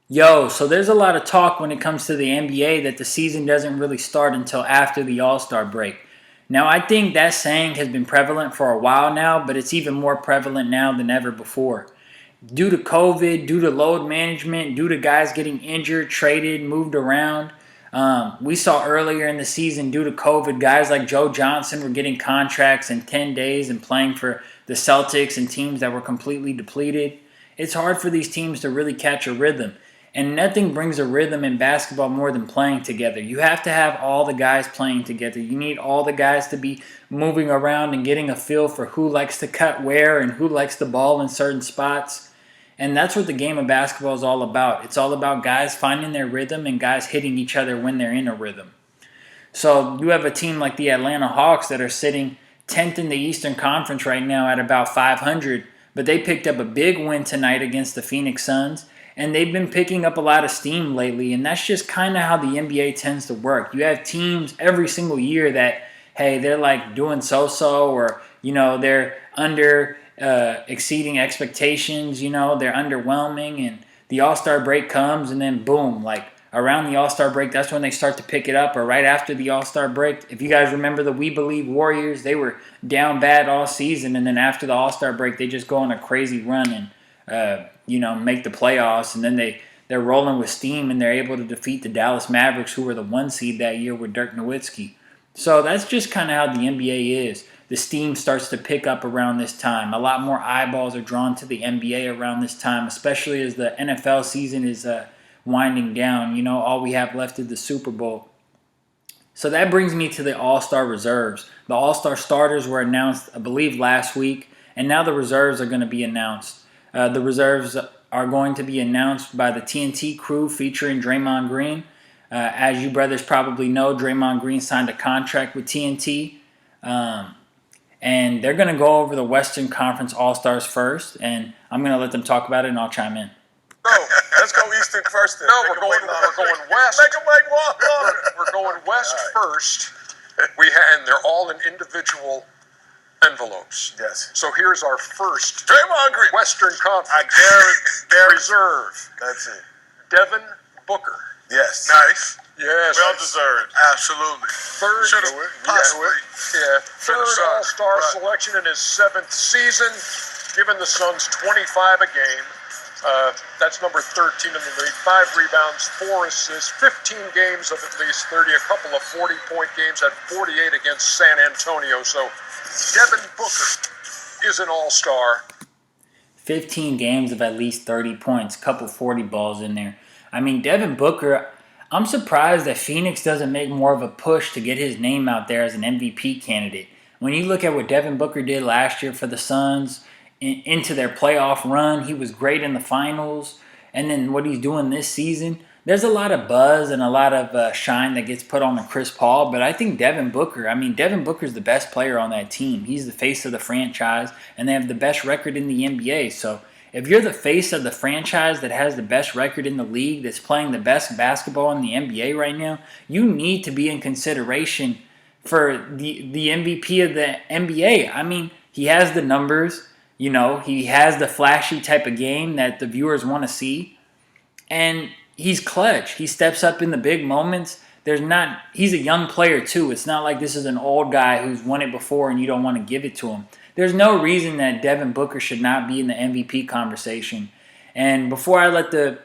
Yo, so there's a lot of talk when it comes to the NBA that the season doesn't really start until after the All-Star break. Now, I think that saying has been prevalent for a while now, but it's even more prevalent now than ever before. Due to COVID, due to load management, due to guys getting injured, traded, moved around, we saw earlier in the season, due to COVID, guys like Joe Johnson were getting contracts in 10 days and playing for the Celtics and teams that were completely depleted. It's hard for these teams to really catch a rhythm. And nothing brings a rhythm in basketball more than playing together. You have to have all the guys playing together. You need all the guys to be moving around and getting a feel for who likes to cut where and who likes the ball in certain spots. And that's what the game of basketball is all about. It's all about guys finding their rhythm and guys hitting each other when they're in a rhythm. So you have a team like the Atlanta Hawks that are sitting 10th in the Eastern Conference right now at about 500, but they picked up a big win tonight against the Phoenix Suns, and they've been picking up a lot of steam lately, and that's just kind of how the NBA tends to work. You have teams every single year that, hey, they're like doing so-so, or, they're under exceeding expectations, they're underwhelming, and the All-Star break comes, and then boom, like around the All-Star break, that's when they start to pick it up, or right after the All-Star break. If you guys remember the We Believe Warriors, they were down bad all season, and then after the All-Star break, they just go on a crazy run and, make the playoffs, and then they're rolling with steam, and they're able to defeat the Dallas Mavericks, who were the 1 seed that year with Dirk Nowitzki. So that's just kind of how the NBA is. The steam starts to pick up around this time. A lot more eyeballs are drawn to the NBA around this time, especially as the NFL season is winding down. All we have left is the Super Bowl. So that brings me to the All-Star reserves. The All-Star starters were announced, I believe, last week, and now the reserves are going to be announced. The reserves are going to be announced by the TNT crew featuring Draymond Green. As you brothers probably know, Draymond Green signed a contract with TNT. And they're going to go over the Western Conference All-Stars first, and I'm going to let them talk about it, and I'll chime in. No, let's go Eastern first. Then. No, we're going west. Make them make one. We're going west first. And they're all in individual envelopes. Yes. So here's our first Draymond Green. Western Conference reserve. That's it. Devin Booker. Yes. Nice. Yes. Well deserved. Absolutely. Third, Possibly. third All-Star selection in his 7th season, giving the Suns 25 a game. That's number 13 in the league. 5 rebounds, 4 assists, 15 games of at least 30, a couple of 40-point games, had 48 against San Antonio. So Devin Booker is an all-star. 15 games of at least 30 points, couple 40 balls in there. I mean, Devin Booker, I'm surprised that Phoenix doesn't make more of a push to get his name out there as an MVP candidate. When you look at what Devin Booker did last year for the Suns, into their playoff run, he was great in the finals, and then what he's doing this season, there's a lot of buzz and a lot of shine that gets put on Chris Paul, but I think Devin Booker's the best player on that team. He's the face of the franchise, and they have the best record in the NBA. So if you're the face of the franchise that has the best record in the league, that's playing the best basketball in the NBA right now, you need to be in consideration for the MVP of the NBA. I mean, he has the numbers, he has the flashy type of game that the viewers want to see, and he's clutch. He steps up in the big moments. He's a young player too. It's not like this is an old guy who's won it before and you don't want to give it to him. There's no reason that Devin Booker should not be in the MVP conversation. And before I let the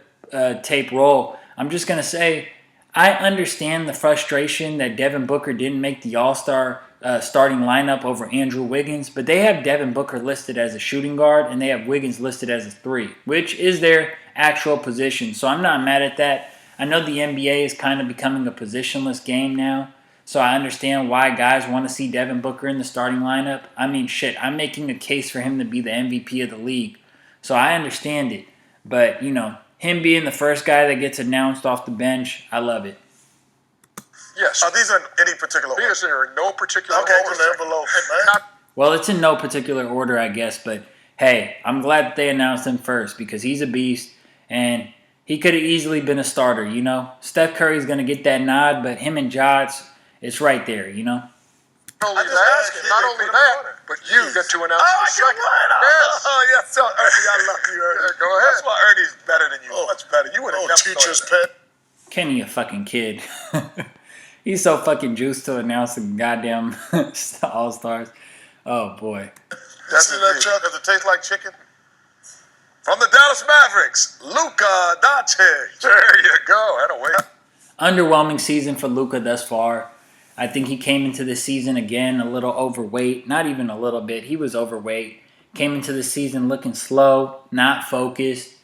tape roll, I'm just going to say I understand the frustration that Devin Booker didn't make the All-Star starting lineup over Andrew Wiggins, but they have Devin Booker listed as a shooting guard and they have Wiggins listed as a 3, which is their actual position. So I'm not mad at that. I know the NBA is kind of becoming a positionless game now. So I understand why guys want to see Devin Booker in the starting lineup. I mean, I'm making a case for him to be the MVP of the league. So I understand it. But, him being the first guy that gets announced off the bench, I love it. Yes. Are these in any particular order? These are in no particular order. order. Okay, to the envelope, man. Well, it's in no particular order, I guess. But, hey, I'm glad that they announced him first because he's a beast. And he could have easily been a starter, Steph Curry's going to get that nod, but him and Jots, it's right there, Not only that, but you get to announce the second. Yes. Oh, yes. So, Ernie, I love you, Ernie. Yeah, go ahead. That's why Ernie's better than you. Much better. You would have never teacher's thought of that. pet. Kenny a fucking kid. He's so fucking juiced to announce the goddamn All-Stars. Oh, boy. Does it taste like chicken? From the Dallas Mavericks, Luka Doncic. There you go. Had a way. Underwhelming season for Luka thus far. I think he came into the season again a little overweight. Not even a little bit. He was overweight. Came into the season looking slow, not focused.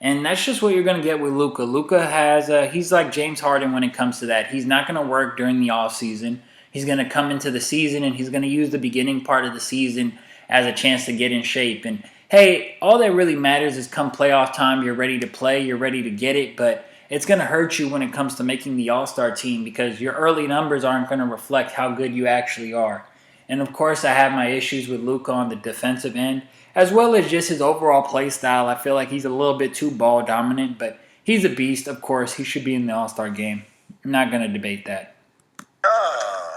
And that's just what you're going to get with Luka. Luka he's like James Harden when it comes to that. He's not going to work during the offseason. He's going to come into the season and he's going to use the beginning part of the season as a chance to get in shape. And hey, all that really matters is come playoff time, you're ready to play, you're ready to get it. But it's going to hurt you when it comes to making the All-Star team because your early numbers aren't going to reflect how good you actually are. And of course, I have my issues with Luka on the defensive end, as well as just his overall play style. I feel like he's a little bit too ball dominant, but he's a beast. Of course, he should be in the All-Star game. I'm not going to debate that.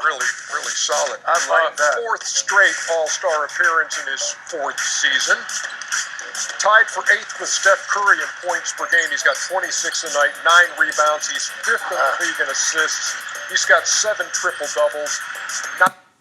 Really solid. I like that. Fourth straight All-Star appearance in his fourth season. Tied for 8th with Steph Curry in points per game. He's got 26 a night, 9 rebounds. He's 5th in the league in assists. He's got 7 triple-doubles.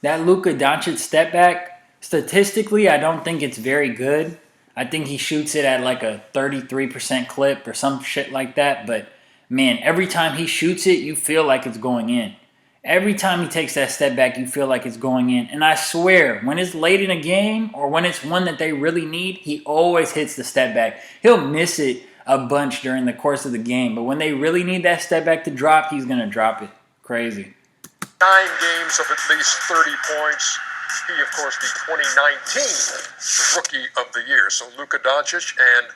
That Luka Doncic step back, statistically, I don't think it's very good. I think he shoots it at like a 33% clip or some shit like that. But, man, every time he shoots it, you feel like it's going in. Every time he takes that step back, you feel like it's going in. And I swear, when it's late in a game or when it's one that they really need, he always hits the step back. He'll miss it a bunch during the course of the game. But when they really need that step back to drop, he's going to drop it. Crazy. 9 games of at least 30 points. He, of course, the 2019 Rookie of the Year. So Luka Doncic and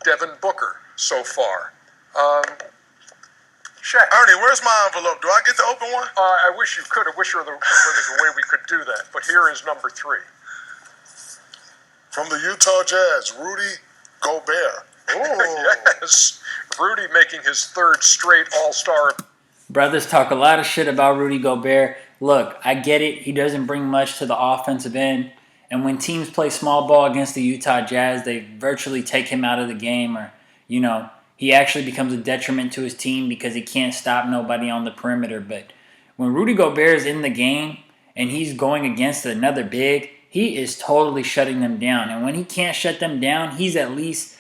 Devin Booker so far. Shaq. Ernie, where's my envelope? Do I get to open one? I wish you could. I wish there was a way we could do that. But here is number 3. From the Utah Jazz, Rudy Gobert. Oh, yes. Rudy making his 3rd straight All-Star. Brothers talk a lot of shit about Rudy Gobert. Look, I get it. He doesn't bring much to the offensive end. And when teams play small ball against the Utah Jazz, they virtually take him out of the game or, he actually becomes a detriment to his team because he can't stop nobody on the perimeter. But when Rudy Gobert is in the game and he's going against another big, he is totally shutting them down. And when he can't shut them down, he's at least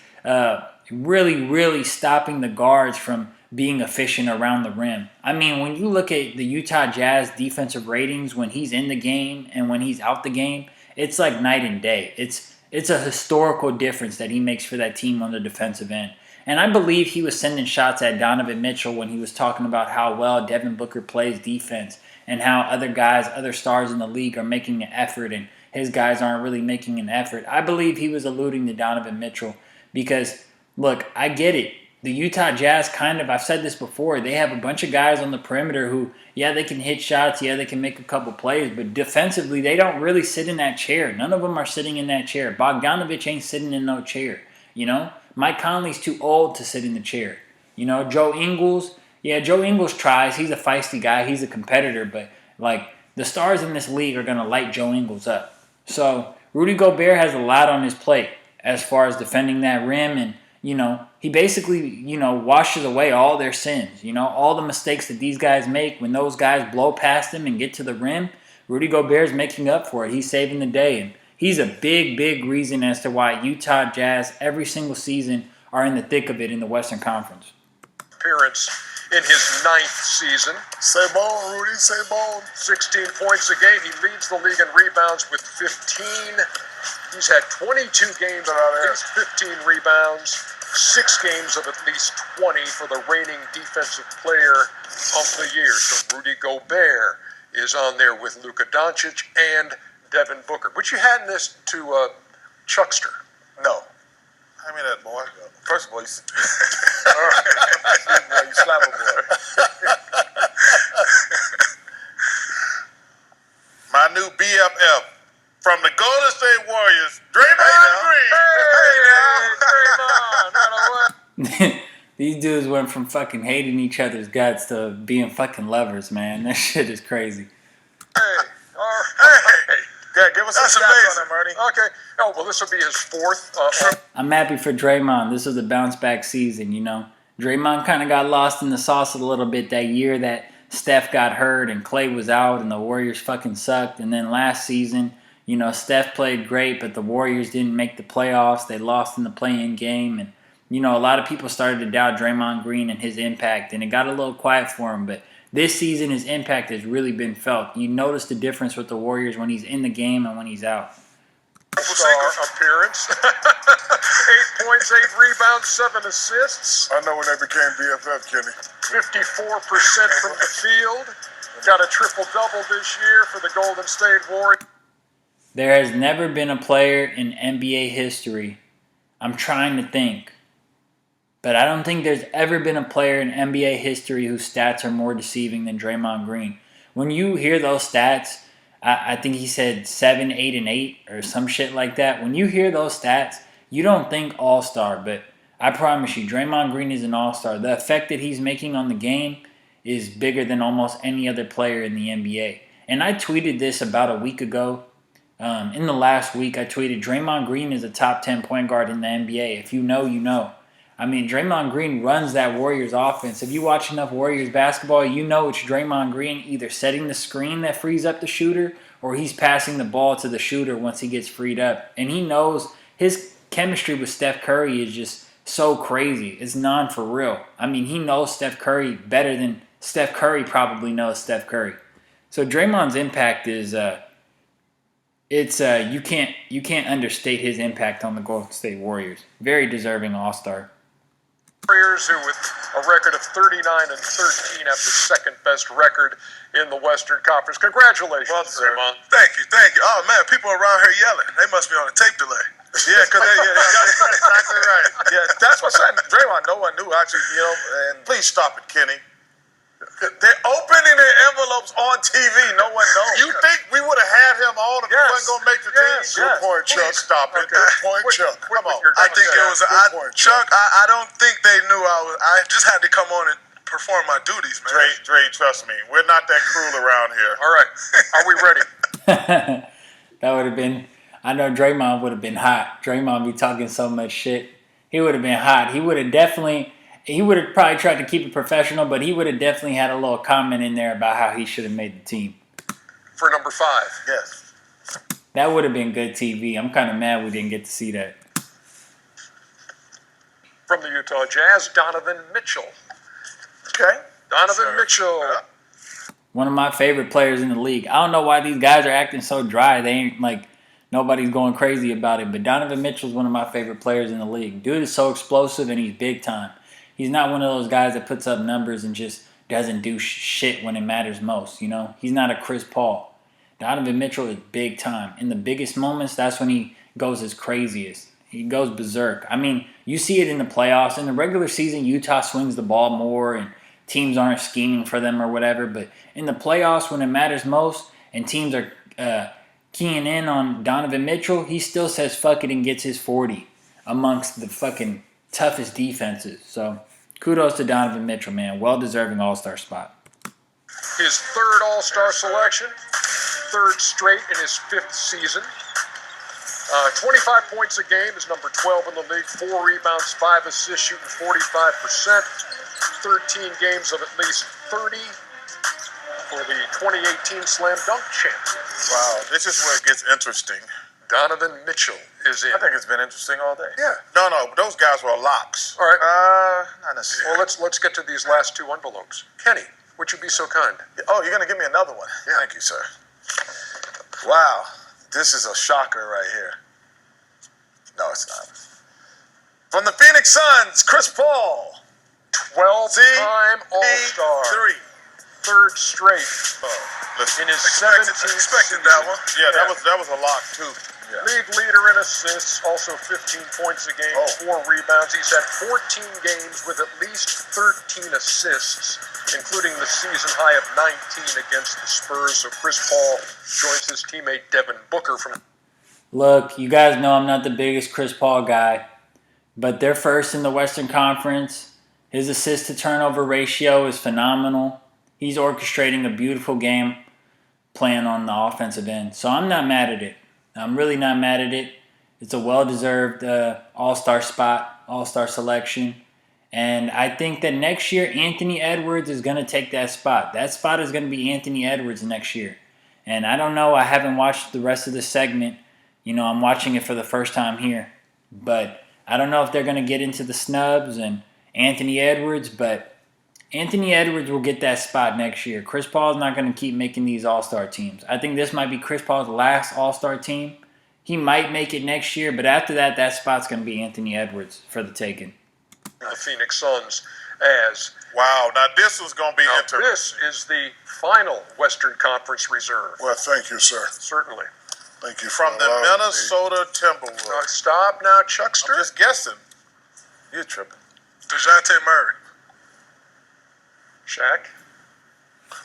really, really stopping the guards from being efficient around the rim. I mean, when you look at the Utah Jazz defensive ratings when he's in the game and when he's out the game, it's like night and day. It's a historical difference that he makes for that team on the defensive end. And I believe he was sending shots at Donovan Mitchell when he was talking about how well Devin Booker plays defense and how other guys, other stars in the league are making an effort and his guys aren't really making an effort. I believe he was alluding to Donovan Mitchell because, look, I get it. The Utah Jazz I've said this before, they have a bunch of guys on the perimeter who, yeah, they can hit shots, yeah, they can make a couple plays, but defensively, they don't really sit in that chair. None of them are sitting in that chair. Bogdanovich ain't sitting in no chair, Mike Conley's too old to sit in the chair. Joe Ingles tries. He's a feisty guy. He's a competitor, but, the stars in this league are going to light Joe Ingles up. So, Rudy Gobert has a lot on his plate as far as defending that rim and, he basically, washes away all their sins. All the mistakes that these guys make when those guys blow past him and get to the rim, Rudy Gobert's making up for it. He's saving the day. And he's a big, big reason as to why Utah Jazz every single season are in the thick of it in the Western Conference. Appearance in his 9th season. Say bone, Rudy, say bone. 16 points a game. He leads the league in rebounds with 15. He's had 22 games of at least 15 rebounds. 6 games of at least 20 for the reigning defensive player of the year. So Rudy Gobert is on there with Luka Doncic and Devin Booker. Would you hand this to Chuckster? No. I mean that boy. First of all, you slap a boy. My new BFF from the Golden State Warriors, Draymond Green. These dudes went from fucking hating each other's guts to being fucking lovers, man. That shit is crazy. Hey, Yeah, give us some stats on him, Ernie. Okay. Oh, well, this will be his fourth. I'm happy for Draymond. This was a bounce back season, you know. Draymond kind of got lost in the sauce a little bit that year that Steph got hurt and Klay was out and the Warriors fucking sucked. And then last season, you know, Steph played great, but the Warriors didn't make the playoffs. They lost in the play-in game. And, you know, a lot of people started to doubt Draymond Green and his impact, and it got a little quiet for him. But this season, his impact has really been felt. You notice the difference with the Warriors when he's in the game and when he's out. Star appearance. 8 points, 8 rebounds, 7 assists. I know when they became BFF, Kenny. 54% from the field. Got a triple-double this year for the Golden State Warriors. There has never been a player in NBA history, I'm trying to think, but I don't think there's ever been a player in NBA history whose stats are more deceiving than Draymond Green. When you hear those stats, I think he said 7, 8, and 8 or some shit like that. When you hear those stats, you don't think all-star, but I promise you, Draymond Green is an all-star. The effect that he's making on the game is bigger than almost any other player in the NBA. And I tweeted this about a week ago. In the last week, I tweeted, Draymond Green is a top 10 point guard in the NBA. If you know, you know. I mean, Draymond Green runs that Warriors offense. If you watch enough Warriors basketball, you know it's Draymond Green either setting the screen that frees up the shooter or he's passing the ball to the shooter once he gets freed up. And he knows his chemistry with Steph Curry is just so crazy. It's for real. I mean, he knows Steph Curry better than Steph Curry probably knows Steph Curry. So Draymond's impact is you can't understate his impact on the Golden State Warriors. Very deserving all-star. Warriors, who with a record of 39 and 13 have the second best record in the Western Conference. Congratulations, Well, Draymond. Thank you. Oh man, people around here yelling. They must be on a tape delay. Yeah, because that's exactly right. Yeah, that's what I'm saying. Draymond, no one knew actually. You know, and please stop it, Kenny. They're opening their envelopes on TV. No one knows. You think we would have had him on if he wasn't going to make the team? Good point, Chuck. Stop it. Good point, Chuck. Come on. I think it was Chuck. I don't think they knew I just had to come on and perform my duties, man. Dre, trust me, we're not that cruel around here. All right, are we ready? That would have been. I know Draymond would have been hot. Draymond be talking so much shit. He would have been hot. He would have probably tried to keep it professional, but he would have definitely had a little comment in there about how he should have made the team. For number 5. Yes. That would have been good TV. I'm kind of mad we didn't get to see that. From the Utah Jazz, Donovan Mitchell. Okay. Donovan Mitchell. One of my favorite players in the league. I don't know why these guys are acting so dry. They ain't like nobody's going crazy about it. But Donovan Mitchell is one of my favorite players in the league. Dude is so explosive and he's big time. He's not one of those guys that puts up numbers and just doesn't do shit when it matters most, you know? He's not a Chris Paul. Donovan Mitchell is big time. In the biggest moments, that's when he goes his craziest. He goes berserk. I mean, you see it in the playoffs. In the regular season, Utah swings the ball more and teams aren't scheming for them or whatever. But in the playoffs, when it matters most and teams are keying in on Donovan Mitchell, he still says fuck it and gets his 40 amongst the fucking toughest defenses. So kudos to Donovan Mitchell, man. Well-deserving all-star spot. His third all-star selection, third straight in his 5th season. 25 points a game is number 12 in the league. 4 rebounds, 5 assists, shooting 45%. 13 games of at least 30 for the 2018 Slam Dunk champion. Wow, this is where it gets interesting. Donovan Mitchell is in. I think it's been interesting all day. Yeah. No, those guys were locks. All right. Not necessarily. Well, let's get to these last 2 envelopes. Kenny, would you be so kind? Oh, you're going to give me another one? Yeah. Thank you, sir. Wow, this is a shocker right here. No, it's not. From the Phoenix Suns, Chris Paul. 12-time All-Star. 3. Third straight. In his 17th expected that one. Yeah, that was a lock too. Yeah. League leader in assists, also 15 points a game, 4 rebounds. He's had 14 games with at least 13 assists, including the season high of 19 against the Spurs. So Chris Paul joins his teammate Devin Booker from. Look, you guys know I'm not the biggest Chris Paul guy, but they're first in the Western Conference. His assist-to-turnover ratio is phenomenal. He's orchestrating a beautiful game. playing on the offensive end. So I'm not mad at it. I'm really not mad at it. It's a well-deserved all-star spot, all-star selection. And I think that next year, Anthony Edwards is going to take that spot. That spot is going to be Anthony Edwards next year. And I don't know. I haven't watched the rest of the segment. I'm watching it for the first time here. But I don't know if they're going to get into the snubs and Anthony Edwards. But Anthony Edwards will get that spot next year. Chris Paul is not going to keep making these all-star teams. I think this might be Chris Paul's last all-star team. He might make it next year. But after that, that spot's going to be Anthony Edwards for the taking. The Phoenix Suns as Wow, now this was going to be interesting. this is the final Western Conference reserve. Well, thank you, sir. Certainly. Thank you From for the allowing me. Minnesota Timberwolves. Stop now, Chuckster. I'm just guessing. You're tripping. DeJounte Murray. Shaq.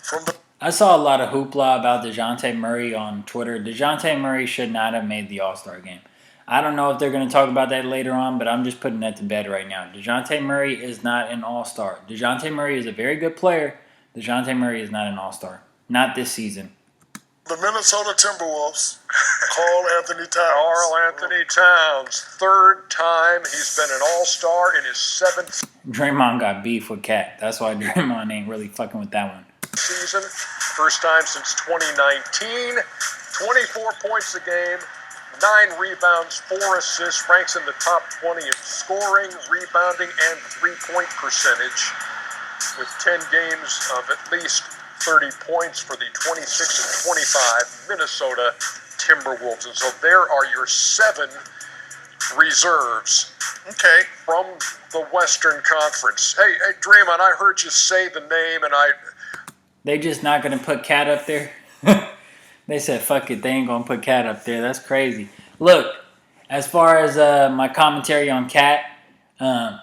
From the I saw a lot of hoopla about DeJounte Murray on Twitter. DeJounte Murray should not have made the All-Star game. I don't know if they're going to talk about that later on, but I'm just putting that to bed right now. DeJounte Murray is not an all-star. DeJounte Murray is a very good player. DeJounte Murray is not an all-star. Not this season. the Minnesota Timberwolves, Carl Anthony Towns. Carl Anthony Towns, third time he's been an all-star in his seventh Draymond got beef with Cat. That's why Draymond ain't really fucking with that one. season. First time since 2019. 24 points a game, 9 rebounds, 4 assists, ranks in the top 20 in scoring, rebounding, and three-point percentage, with 10 games of at least 30 points for the 26 and 25 Minnesota Timberwolves. And so there are your 7 reserves. Okay. From the Western Conference. Hey, Draymond, I heard you say the name, and They just not going to put Cat up there? They said, fuck it, they ain't going to put Cat up there. That's crazy. Look, as far as my commentary on Cat,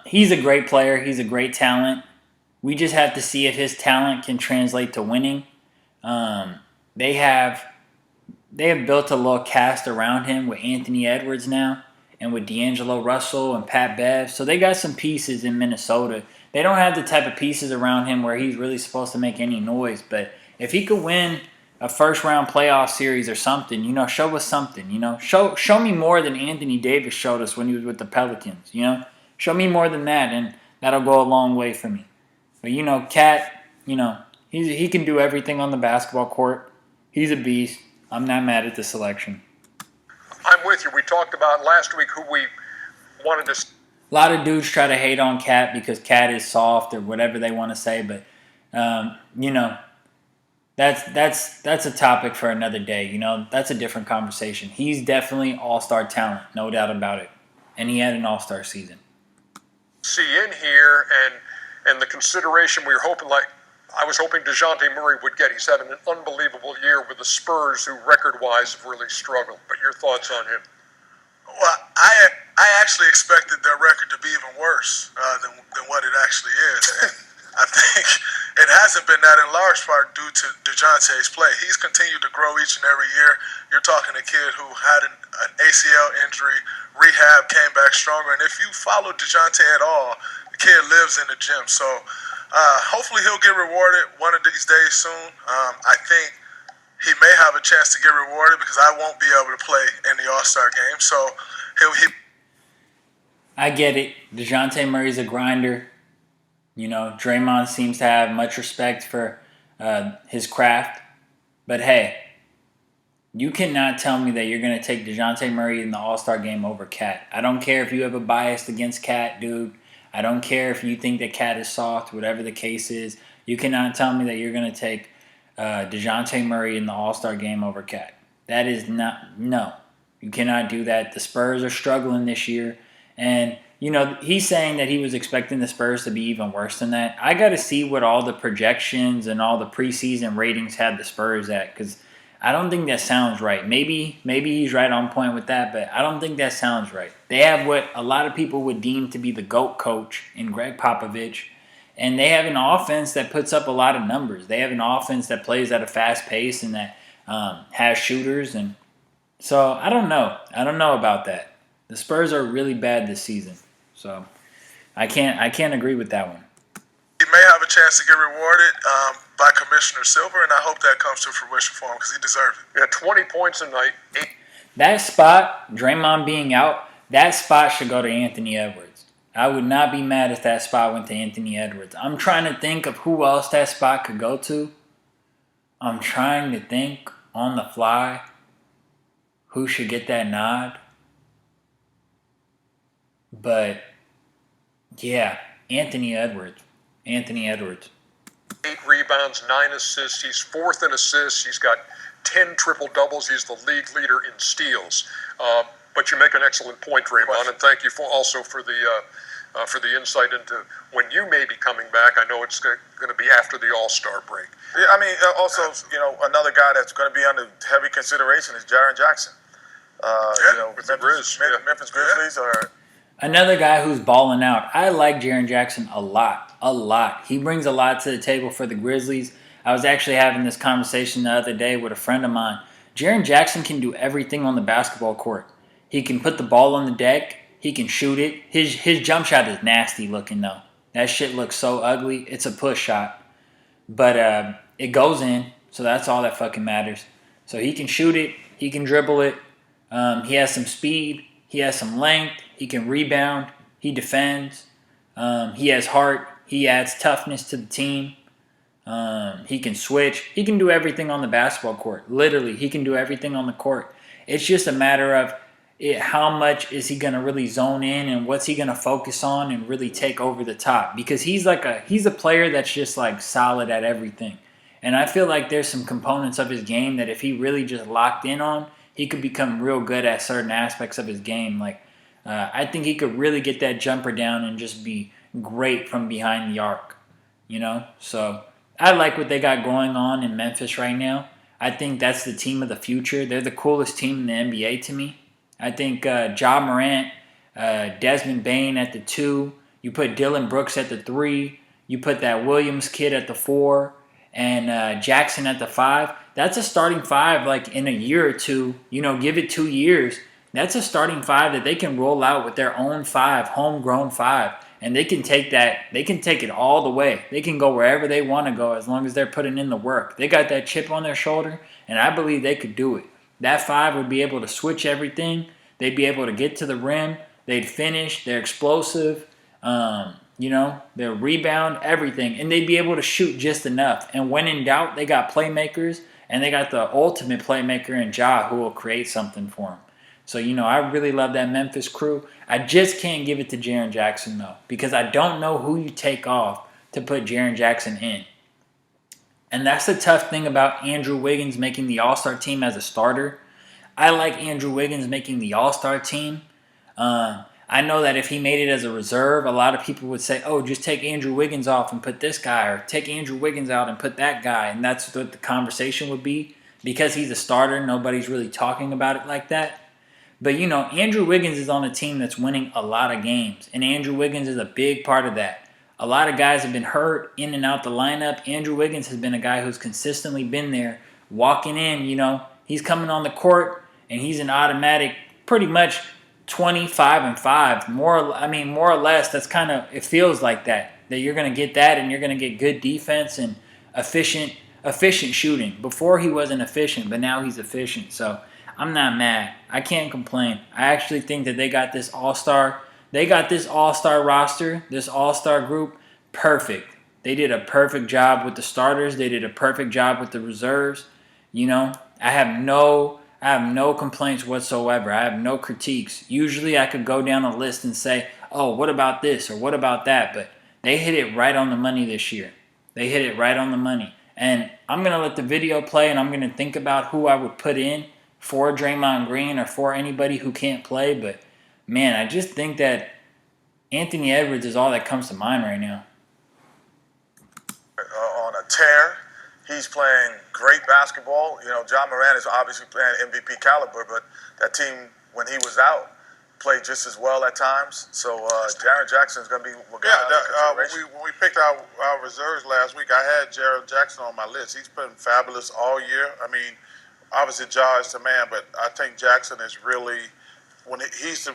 he's a great player. He's a great talent. We just have to see if his talent can translate to winning. They have built a little cast around him with Anthony Edwards now and with D'Angelo Russell and Pat Bev. So they got some pieces in Minnesota. They don't have the type of pieces around him where he's really supposed to make any noise. But if he could win a first-round playoff series or something, show us something, Show me more than Anthony Davis showed us when he was with the Pelicans, Show me more than that, and that'll go a long way for me. But, Cat, he can do everything on the basketball court. He's a beast. I'm not mad at the selection. I'm with you. We talked about last week who we wanted to... A lot of dudes try to hate on Cat because Cat is soft or whatever they want to say, but, that's a topic for another day. That's a different conversation. He's definitely all-star talent, no doubt about it. And he had an all-star season. See in here, and the consideration we were hoping, I was hoping DeJounte Murray would get. He's having an unbelievable year with the Spurs, who record-wise have really struggled. But your thoughts on him? Well, I actually expected their record to be even worse than what it actually is. And I think it hasn't been that in large part due to DeJounte's play. He's continued to grow each and every year. You're talking a kid who had an ACL injury, rehab, came back stronger. And if you follow DeJounte at all, the kid lives in the gym. So hopefully he'll get rewarded one of these days soon. I think he may have a chance to get rewarded because I won't be able to play in the All-Star game. So I get it. DeJounte Murray's a grinder. Draymond seems to have much respect for his craft. But hey, you cannot tell me that you're going to take DeJounte Murray in the All-Star game over Cat. I don't care if you have a bias against Cat, dude. I don't care if you think that Cat is soft, whatever the case is. You cannot tell me that you're going to take DeJounte Murray in the All-Star game over Cat. That is not, no. You cannot do that. The Spurs are struggling this year. And, he's saying that he was expecting the Spurs to be even worse than that. I got to see what all the projections and all the preseason ratings had the Spurs at, because I don't think that sounds right. Maybe he's right on point with that, but I don't think that sounds right. They have what a lot of people would deem to be the GOAT coach in Greg Popovich, and they have an offense that puts up a lot of numbers. They have an offense that plays at a fast pace and that has shooters, and so I don't know. I don't know about that. The Spurs are really bad this season, so I can't agree with that one. He may have a chance to get rewarded by Commissioner Silver, and I hope that comes to fruition for him because he deserved it. Yeah, 20 points a night. That spot, Draymond being out, that spot should go to Anthony Edwards. I would not be mad if that spot went to Anthony Edwards. I'm trying to think of who else that spot could go to. I'm trying to think on the fly who should get that nod. But, yeah, Anthony Edwards. Anthony Edwards. 8 rebounds, 9 assists. He's 4th in assists. He's got 10 triple-doubles. He's the league leader in steals. But you make an excellent point, Draymond, and thank you also for the insight into when you may be coming back. I know it's going to be after the All-Star break. Yeah, I mean, also, another guy that's going to be under heavy consideration is Jaren Jackson. With the Grizz. Memphis Grizzlies are... Another guy who's balling out. I like Jaren Jackson a lot. A lot. He brings a lot to the table for the Grizzlies. I was actually having this conversation the other day with a friend of mine. Jaren Jackson can do everything on the basketball court. He can put the ball on the deck. He can shoot it. His jump shot is nasty looking, though. That shit looks so ugly. It's a push shot. But it goes in, so that's all that fucking matters. So he can shoot it. He can dribble it. He has some speed. He has some length. He can rebound. He defends. He has heart. He adds toughness to the team. He can switch. He can do everything on the basketball court. Literally, he can do everything on the court. It's just a matter of how much is he going to really zone in and what's he going to focus on and really take over the top. Because he's a player that's just like solid at everything. And I feel like there's some components of his game that if he really just locked in on, he could become real good at certain aspects of his game. Like, I think he could really get that jumper down and just be great from behind the arc, So I like what they got going on in Memphis right now. I think that's the team of the future. They're the coolest team in the NBA to me. I think Ja Morant, Desmond Bane at the 2. You put Dylan Brooks at the 3. You put that Williams kid at the 4. And Jackson at the 5. That's a starting 5 like in a year or two. Give it 2 years. That's a starting 5 that they can roll out with their own 5, homegrown 5. And they can take that. They can take it all the way. They can go wherever they want to go as long as they're putting in the work. They got that chip on their shoulder, and I believe they could do it. That 5 would be able to switch everything. They'd be able to get to the rim. They'd finish. They're explosive. They'll rebound, everything. And they'd be able to shoot just enough. And when in doubt, they got playmakers, and they got the ultimate playmaker in Ja who will create something for them. So, I really love that Memphis crew. I just can't give it to Jaren Jackson, though, because I don't know who you take off to put Jaren Jackson in. And that's the tough thing about Andrew Wiggins making the All-Star team as a starter. I like Andrew Wiggins making the All-Star team. I know that if he made it as a reserve, a lot of people would say, oh, just take Andrew Wiggins off and put this guy, or take Andrew Wiggins out and put that guy. And that's what the conversation would be. Because he's a starter, nobody's really talking about it like that. But, Andrew Wiggins is on a team that's winning a lot of games. And Andrew Wiggins is a big part of that. A lot of guys have been hurt in and out the lineup. Andrew Wiggins has been a guy who's consistently been there, walking in, he's coming on the court, and he's an automatic, pretty much 25-5. More or less, that's kind of, it feels like that you're going to get that, and you're going to get good defense and efficient shooting. Before he wasn't efficient, but now he's efficient. So I'm not mad. I can't complain. I actually think that they got this all-star roster, this all-star group, perfect. They did a perfect job with the starters. They did a perfect job with the reserves. I have no complaints whatsoever. I have no critiques. Usually I could go down a list and say, oh, what about this or what about that? But they hit it right on the money this year. They hit it right on the money. And I'm going to let the video play, and I'm going to think about who I would put in for Draymond Green or for anybody who can't play. But, man, I just think that Anthony Edwards is all that comes to mind right now. On a tear. He's playing great basketball. Ja Morant is obviously playing MVP caliber, but that team, when he was out, played just as well at times. So Jaren Jackson is going to be when we picked our reserves last week, I had Jaren Jackson on my list. He's been fabulous all year. I mean, obviously Ja is the man, but I think Jackson is really he's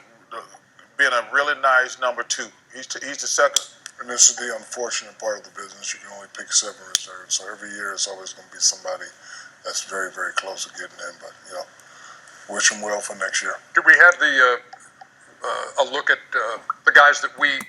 been a really nice number 2. He's the second And this is the unfortunate part of the business. You can only pick 7 reserves. So every year it's always going to be somebody that's very, very close to getting in. But, wish them well for next year. Do we have a look at the guys that we...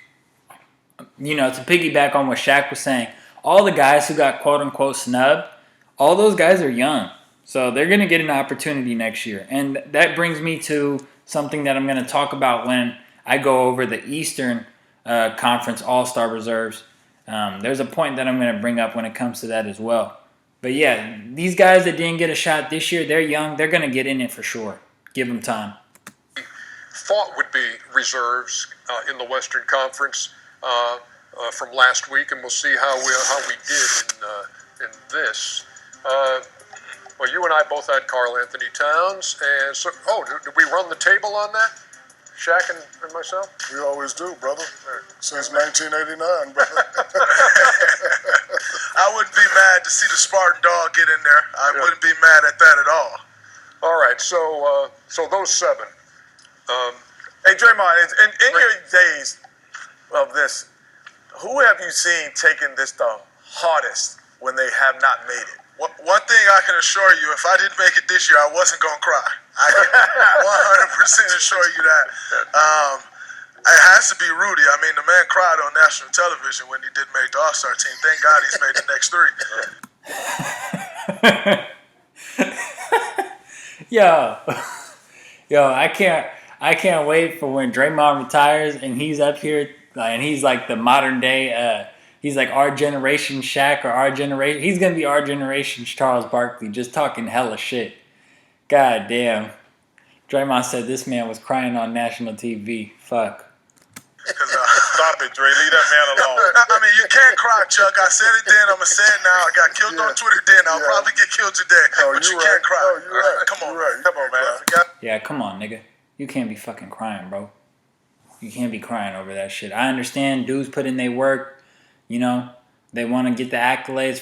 To piggyback on what Shaq was saying, all the guys who got quote-unquote snubbed, all those guys are young. So they're going to get an opportunity next year. And that brings me to something that I'm going to talk about when I go over the Eastern Conference All-Star reserves. There's a point that I'm going to bring up when it comes to that as well. But yeah, these guys that didn't get a shot this year, they're young. They're going to get in it for sure. Give them time. Thought would be reserves in the Western Conference from last week, and we'll see how we did in this. Well, you and I both had Karl Anthony Towns, and so did we run the table on that, Shaq and myself? We always do, brother. Since 1989, brother. I wouldn't be mad to see the Spartan dog get in there. I wouldn't be mad at that at all. All right, so those 7. Hey, Draymond, in your days of this, who have you seen taking this the hardest when they have not made it? One thing I can assure you, if I didn't make it this year, I wasn't going to cry. I can 100% assure you that. It has to be Rudy. I mean, the man cried on national television when he didn't make the All-Star team. Thank God he's made the next 3. Yo, I can't wait for when Draymond retires and he's up here and he's like the modern day, he's like our generation Shaq or our generation. He's going to be our generation's Charles Barkley, just talking hella shit. God damn. Draymond said this man was crying on national TV. Fuck. Stop it, Dre. Leave that man alone. I mean, you can't cry, Chuck. I said it then. I'm going to say it now. I got killed on Twitter then. I'll probably get killed today. But you can't cry. No, you're right. Come on, Right. Come on, man. Yeah, come on, nigga. You can't be fucking crying, bro. You can't be crying over that shit. I understand dudes put in their work. They want to get the accolades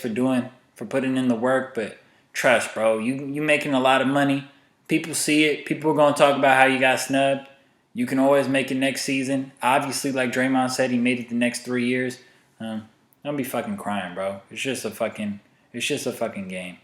for putting in the work, but trust, bro. You making a lot of money. People see it. People are going to talk about how you got snubbed. You can always make it next season. Obviously, like Draymond said, he made it the next 3 years. Don't be fucking crying, bro. It's just a fucking game.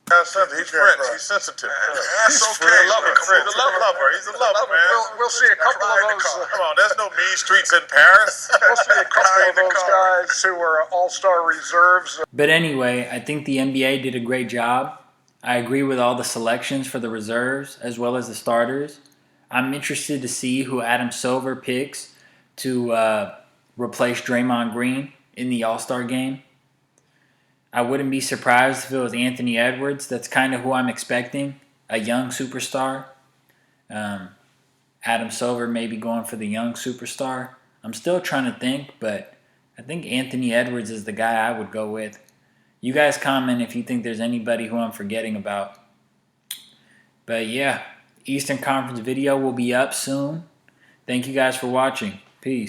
He's French. He's sensitive. That's okay. He's a lover. He's a lover, man. We'll see a couple of those. Come on, there's no mean streets in Paris. We'll see a couple of those guys who are all-star reserves. But anyway, I think the NBA did a great job. I agree with all the selections for the reserves as well as the starters. I'm interested to see who Adam Silver picks to replace Draymond Green in the All-Star game. I wouldn't be surprised if it was Anthony Edwards. That's kind of who I'm expecting, a young superstar. Adam Silver may be going for the young superstar. I'm still trying to think, but I think Anthony Edwards is the guy I would go with. You guys comment if you think there's anybody who I'm forgetting about. But yeah, Eastern Conference video will be up soon. Thank you guys for watching. Peace.